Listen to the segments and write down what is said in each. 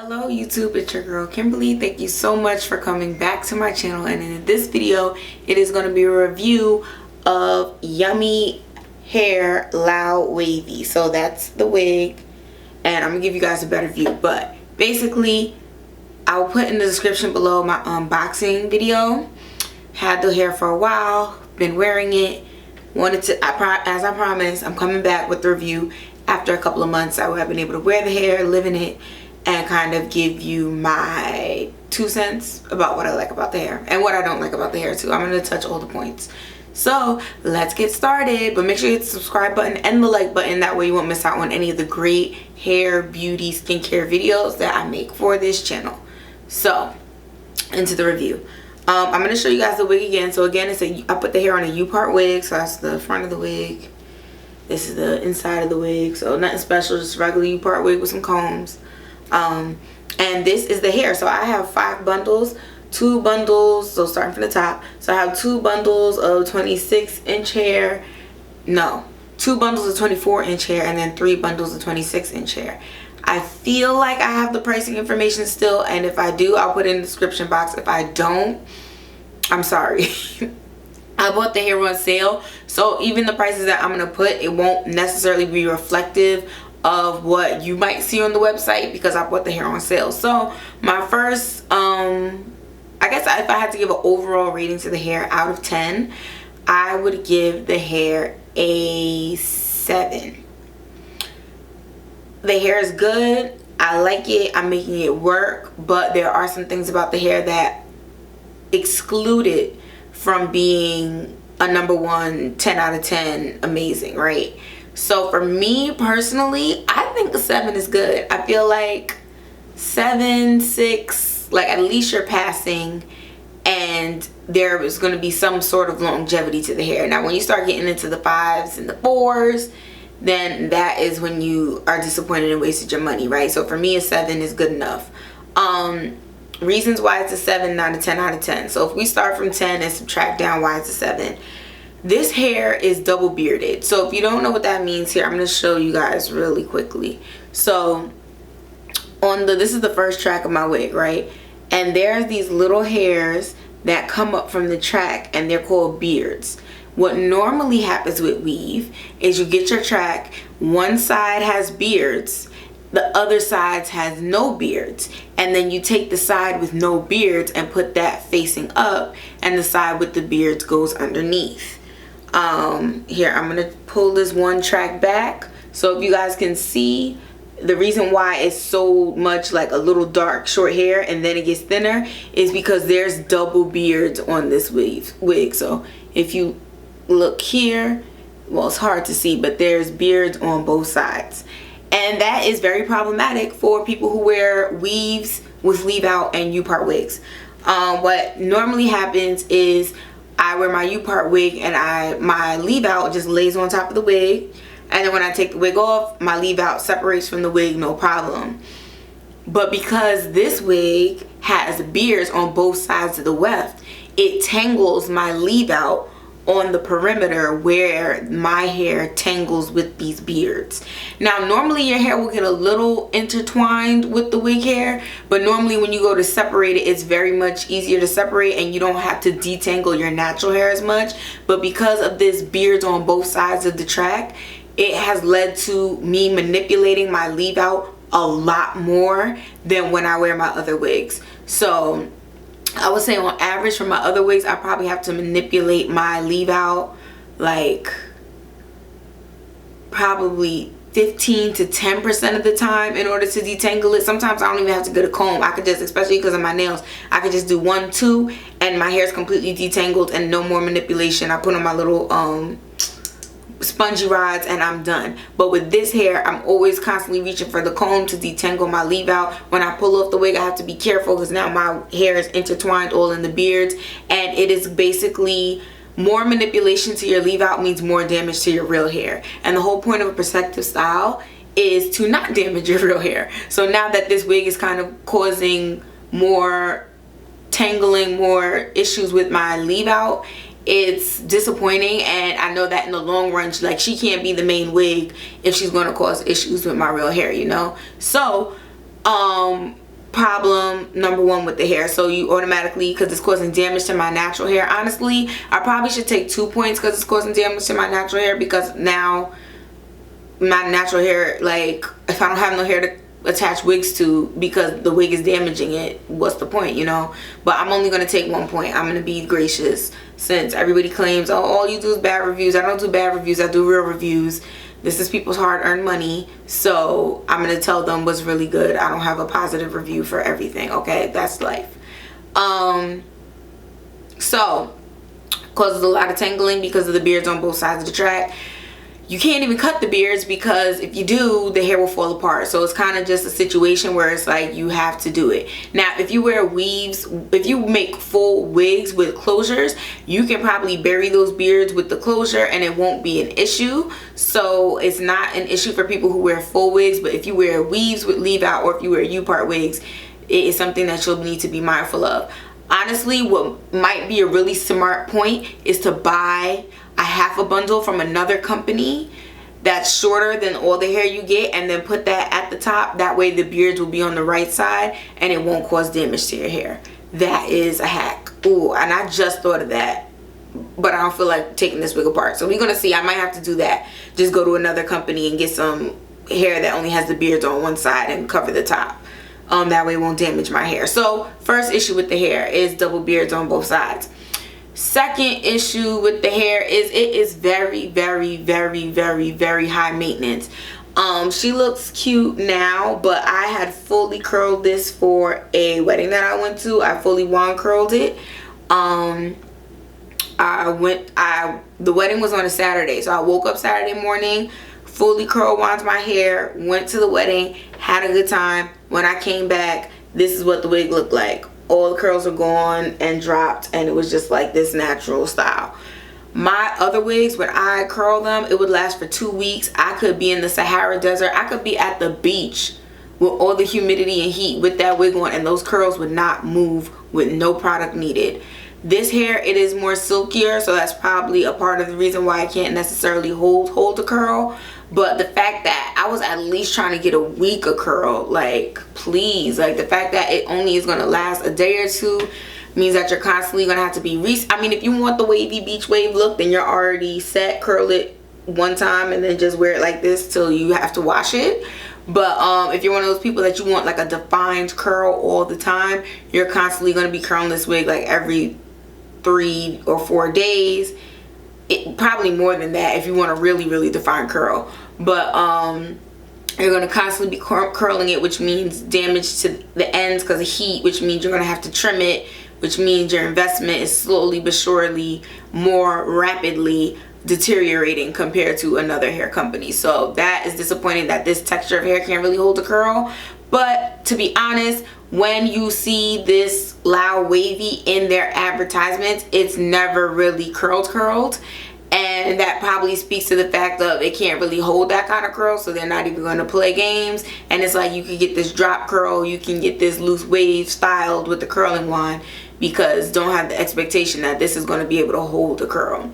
Hello YouTube, it's your girl Kimberly. Thank you so much for coming back to my channel, and in this video it is going to be a review of Yummy Hair Lao Wavy. So that's the wig, and I'm gonna give you guys a better view, but basically I'll put in the description below my unboxing video. Had the hair for a while, been wearing it, wanted to, as I promised, I'm coming back with the review after a couple of months. I would have been able to wear the hair, live in it, and kind of give you my 2 cents about what I like about the hair and what I don't like about the hair too. I'm going to touch all the points. So let's get started, but make sure you hit the subscribe button and the like button. That way you won't miss out on any of the great hair, beauty, skincare videos that I make for this channel. So into the review. I'm going to show you guys the wig again. So again, I put the hair on a U-part wig. So that's the front of the wig. This is the inside of the wig. So nothing special, just regular U-part wig with some combs. And this is the hair. So I have 5 bundles, 2 bundles, so starting from the top. So I have 2 bundles of 26-inch hair. No, 2 bundles of 24-inch hair, and then 3 bundles of 26-inch hair. I feel like I have the pricing information still, and if I do, I'll put it in the description box. If I don't, I'm sorry. I bought the hair on sale, so even the prices that I'm going to put, it won't necessarily be reflective of what you might see on the website because I bought the hair on sale. So my first, I guess if I had to give an overall rating to the hair out of 10, I would give the hair a 7. The hair is good. I like it. I'm making it work, but there are some things about the hair that exclude it from being a number 1 10 out of 10 amazing, right? So for me personally, I think a 7 is good. I feel like 7, 6, like at least you're passing, and there is going to be some sort of longevity to the hair. Now when you start getting into the 5s and the 4s, then that is when you are disappointed and wasted your money, right? So for me, a 7 is good enough. Reasons why it's a 7, not a 10 out of 10. So if we start from 10 and subtract down why it's a 7. This hair is double bearded. So if you don't know what that means here, I'm going to show you guys really quickly. So this is the first track of my wig, right? And there's these little hairs that come up from the track, and they're called beards. What normally happens with weave is you get your track, one side has beards, the other side has no beards, and then you take the side with no beards and put that facing up, and the side with the beards goes underneath. Here, I'm gonna pull this one track back so if you guys can see the reason why it's so much like a little dark short hair and then it gets thinner is because there's double beards on this wig. So if you look here, well, it's hard to see, but there's beards on both sides, and that is very problematic for people who wear weaves with leave out and U-part wigs. What normally happens is I wear my U-part wig and my leave out just lays on top of the wig, and then when I take the wig off, my leave out separates from the wig, no problem. But because this wig has beards on both sides of the weft, it tangles my leave out on the perimeter where my hair tangles with these beards. Now normally your hair will get a little intertwined with the wig hair, but normally when you go to separate it, it's very much easier to separate and you don't have to detangle your natural hair as much. But because of this beards on both sides of the track, it has led to me manipulating my leave out a lot more than when I wear my other wigs. So I would say on average for my other wigs, I probably have to manipulate my leave out like probably 15 to 10% of the time in order to detangle it. Sometimes I don't even have to get a comb. I could just, especially because of my nails, I could just do 1, 2 and my hair is completely detangled and no more manipulation. I put on my little spongy rods and I'm done. But with this hair, I'm always constantly reaching for the comb to detangle my leave out. When I pull off the wig, I have to be careful because now my hair is intertwined all in the beards, and it is basically more manipulation to your leave out means more damage to your real hair. And the whole point of a protective style is to not damage your real hair. So now that this wig is kind of causing more tangling, more issues with my leave out, it's disappointing, and I know that in the long run, like, she can't be the main wig if she's going to cause issues with my real hair, you know. So problem number one with the hair. So you automatically, because it's causing damage to my natural hair. Honestly, I probably should take 2 points because it's causing damage to my natural hair, because now my natural hair, like, if I don't have no hair to attach wigs to because the wig is damaging it, what's the point, you know? But I'm only going to take 1 point. I'm going to be gracious, since everybody claims, oh, all you do is bad reviews. I don't do bad reviews, I do real reviews. This is people's hard-earned money, so I'm going to tell them what's really good. I don't have a positive review for everything, okay? That's life. So, causes a lot of tangling because of the beards on both sides of the track. You can't even cut the beards, because if you do, the hair will fall apart. So it's kind of just a situation where it's like you have to do it. Now, if you wear weaves, if you make full wigs with closures, you can probably bury those beards with the closure and it won't be an issue. So it's not an issue for people who wear full wigs. But if you wear weaves with leave out, or if you wear U-part wigs, it is something that you'll need to be mindful of. Honestly, what might be a really smart point is to buy a half a bundle from another company that's shorter than all the hair you get, and then put that at the top. That way the beards will be on the right side and it won't cause damage to your hair. That is a hack. Ooh, and I just thought of that, but I don't feel like taking this wig apart. So we're gonna see. I might have to do that. Just go to another company and get some hair that only has the beards on one side and cover the top. That way it won't damage my hair. So first issue with the hair is double beards on both sides. Second issue with the hair is it is very, very, very, very, very high maintenance. She looks cute now, but I had fully curled this for a wedding that I went to. I fully wand curled it. The wedding was on a Saturday, so I woke up Saturday morning, fully curl wand my hair, went to the wedding, had a good time. When I came back, this is what the wig looked like. All the curls were gone and dropped, and it was just like this natural style. My other wigs, when I curl them, it would last for 2 weeks. I could be in the Sahara Desert. I could be at the beach with all the humidity and heat with that wig on, and those curls would not move with no product needed. This hair, it is more silkier, so that's probably a part of the reason why I can't necessarily hold the curl. But the fact that I was at least trying to get a week of curl, like, please, like, the fact that it only is going to last a day or two means that you're constantly going to have to be I mean, if you want the wavy beach wave look, then you're already set. Curl it one time and then just wear it like this till you have to wash it. But if you're one of those people that you want like a defined curl all the time, you're constantly going to be curling this wig like every 3 or 4 days. Probably more than that if you want a really, really defined curl. But you're going to constantly be curling it, which means damage to the ends because of heat, which means you're going to have to trim it, which means your investment is slowly but surely more rapidly deteriorating compared to another hair company. So that is disappointing that this texture of hair can't really hold a curl. But to be honest, when you see this Lao Wavy in their advertisements, it's never really curled. And that probably speaks to the fact of it can't really hold that kind of curl, so they're not even going to play games. And it's like you can get this drop curl, you can get this loose wave styled with the curling wand, because don't have the expectation that this is going to be able to hold the curl.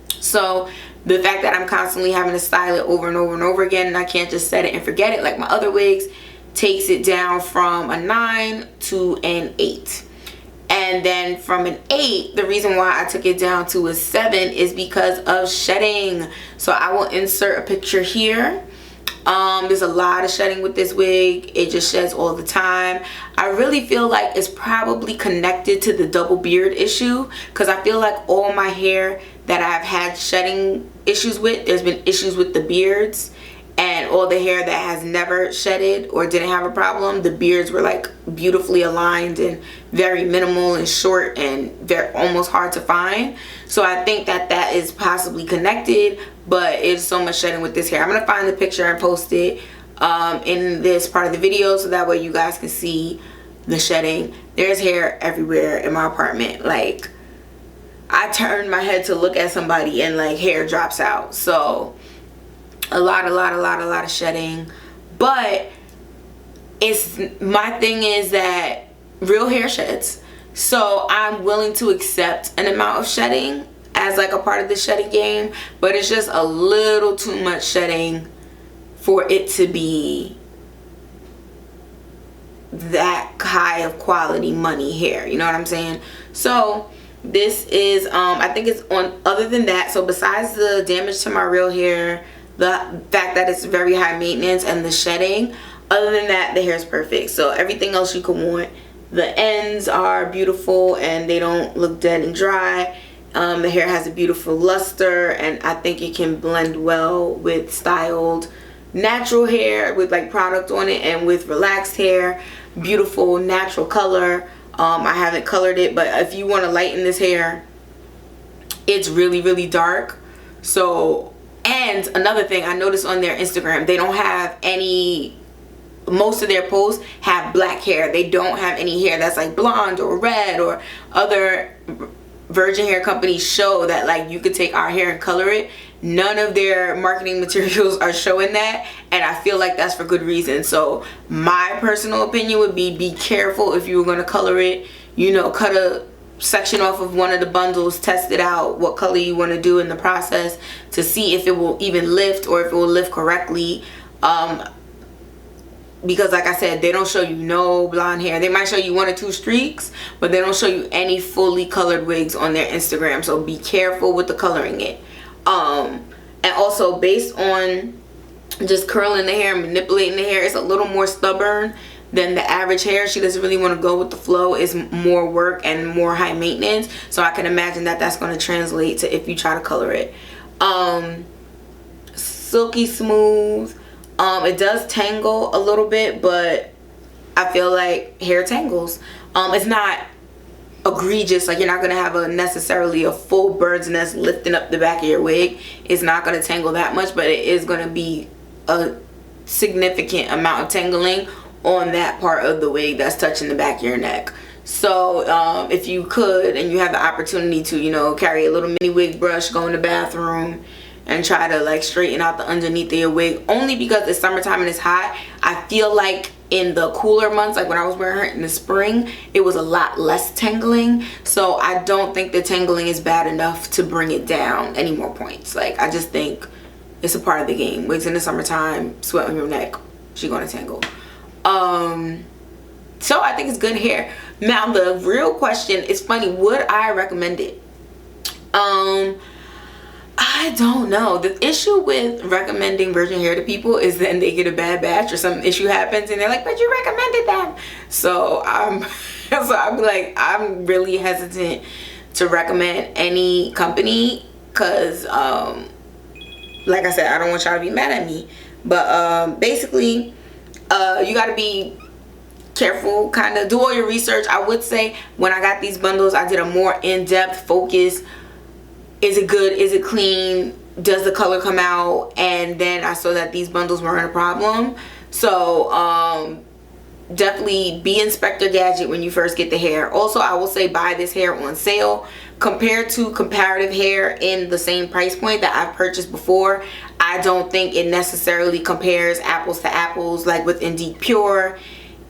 So the fact that I'm constantly having to style it over and over and over again, and I can't just set it and forget it like my other wigs, takes it down from a 9 to an 8. And then from an 8, the reason why I took it down to a 7 is because of shedding. So I will insert a picture here. There's a lot of shedding with this wig. It just sheds all the time. I really feel like it's probably connected to the double beard issue, because I feel like all my hair that I've had shedding issues with, there's been issues with the beards. And all the hair that has never shedded or didn't have a problem, the beards were like beautifully aligned and very minimal and short and very almost hard to find. So I think that that is possibly connected, but it's so much shedding with this hair. I'm going to find the picture and post it in this part of the video, so that way you guys can see the shedding. There's hair everywhere in my apartment. Like, I turn my head to look at somebody and like hair drops out. So a lot of shedding. But it's, my thing is that real hair sheds, so I'm willing to accept an amount of shedding as like a part of the shedding game, but it's just a little too much shedding for it to be that high of quality money hair, you know what I'm saying? So this is I think it's on, other than that, so besides the damage to my real hair, the fact that it's very high maintenance, and the shedding, other than that, the hair is perfect. So everything else you could want. The ends are beautiful and they don't look dead and dry. The hair has a beautiful luster, and I think it can blend well with styled natural hair with like product on it, and with relaxed hair. Beautiful natural color. I haven't colored it, but if you want to lighten this hair, it's really, really dark. So, and another thing I noticed on their Instagram, they don't have any, most of their posts have black hair. They don't have any hair that's like blonde or red, or other virgin hair companies show that like you could take our hair and color it. None of their marketing materials are showing that, and I feel like that's for good reason. So my personal opinion would be careful if you were going to color it. You know, cut a section off of one of the bundles, test it out, what color you want to do in the process, to see if it will even lift, or if it will lift correctly. Because like I said, they don't show you no blonde hair. They might show you 1 or 2 streaks, but they don't show you any fully colored wigs on their Instagram. So be careful with the coloring it. And also, based on just curling the hair, manipulating the hair, it's a little more stubborn than the average hair. She doesn't really want to go with the flow. It's more work and more high maintenance. So I can imagine that that's going to translate to if you try to color it. Silky smooth. It does tangle a little bit, but I feel like hair tangles. It's not egregious, like you're not gonna have necessarily a full bird's nest lifting up the back of your wig. It's not gonna tangle that much, but it is gonna be a significant amount of tangling on that part of the wig that's touching the back of your neck. So if you could, and you have the opportunity to, you know, carry a little mini wig brush, go in the bathroom and try to like straighten out the underneath of your wig, only because it's summertime and it's hot. I feel like in the cooler months, like when I was wearing her in the spring, it was a lot less tangling. So I don't think the tangling is bad enough to bring it down any more points. Like, I just think it's a part of the game. Wigs in the summertime, sweat on your neck, she gonna tangle. So I think it's good hair. Now the real question is, funny, would I recommend it? I don't know. The issue with recommending virgin hair to people is then they get a bad batch or some issue happens and they're like, but you recommended them. So I'm like, I'm really hesitant to recommend any company, because like I said, I don't want y'all to be mad at me. But basically, you got to be careful, kind of do all your research. I would say when I got these bundles, I did a more in-depth focus. Is it good? Is it clean? Does the color come out? And then I saw that these bundles weren't a problem. So definitely be Inspector Gadget when you first get the hair. Also, I will say buy this hair on sale. Compared to comparative hair in the same price point that I've purchased before, I don't think it necessarily compares apples to apples. Like with Indeed Pure,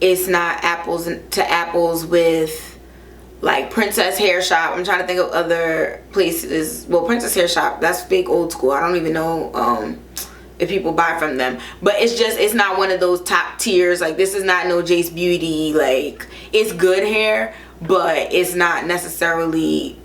it's not apples to apples with like Princess Hair Shop. I'm trying to think of other places. Well, Princess Hair Shop, that's fake old school. I don't even know if people buy from them. But it's not one of those top tiers. Like, this is not no Jace Beauty. Like, it's good hair, but it's not necessarily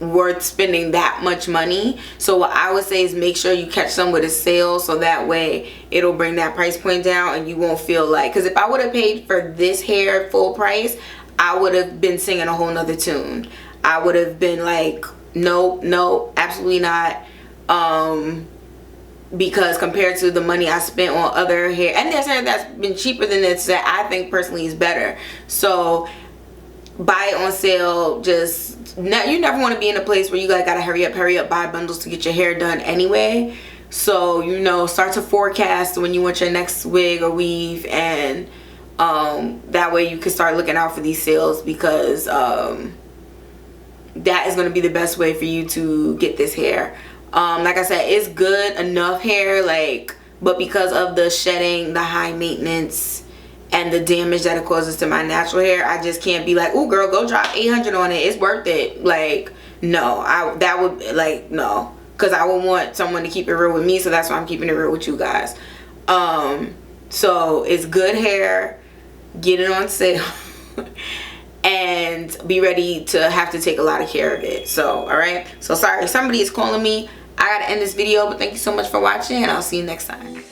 worth spending that much money. So what I would say is make sure you catch some with a sale, so that way it'll bring that price point down and you won't feel like, because if I would have paid for this hair full price, I would have been singing a whole nother tune. I would have been like, nope, absolutely not. Because compared to the money I spent on other hair, and there's hair that's been cheaper than this that I think personally is better. So buy it on sale. You never want to be in a place where you like gotta hurry up, buy bundles to get your hair done anyway. So, you know, start to forecast when you want your next wig or weave, and that way you can start looking out for these sales, because that is going to be the best way for you to get this hair. Like I said, it's good enough hair, like, but because of the shedding, the high maintenance, and the damage that it causes to my natural hair, I just can't be like, oh girl, go drop 800 on it, it's worth it. Like, no, that would, like, no, because I would want someone to keep it real with me, so that's why I'm keeping it real with you guys. So it's good hair. get it on sale. And be ready to have to take a lot of care of it. So, alright. So, sorry, somebody is calling me. I gotta end this video, but thank you so much for watching, and I'll see you next time.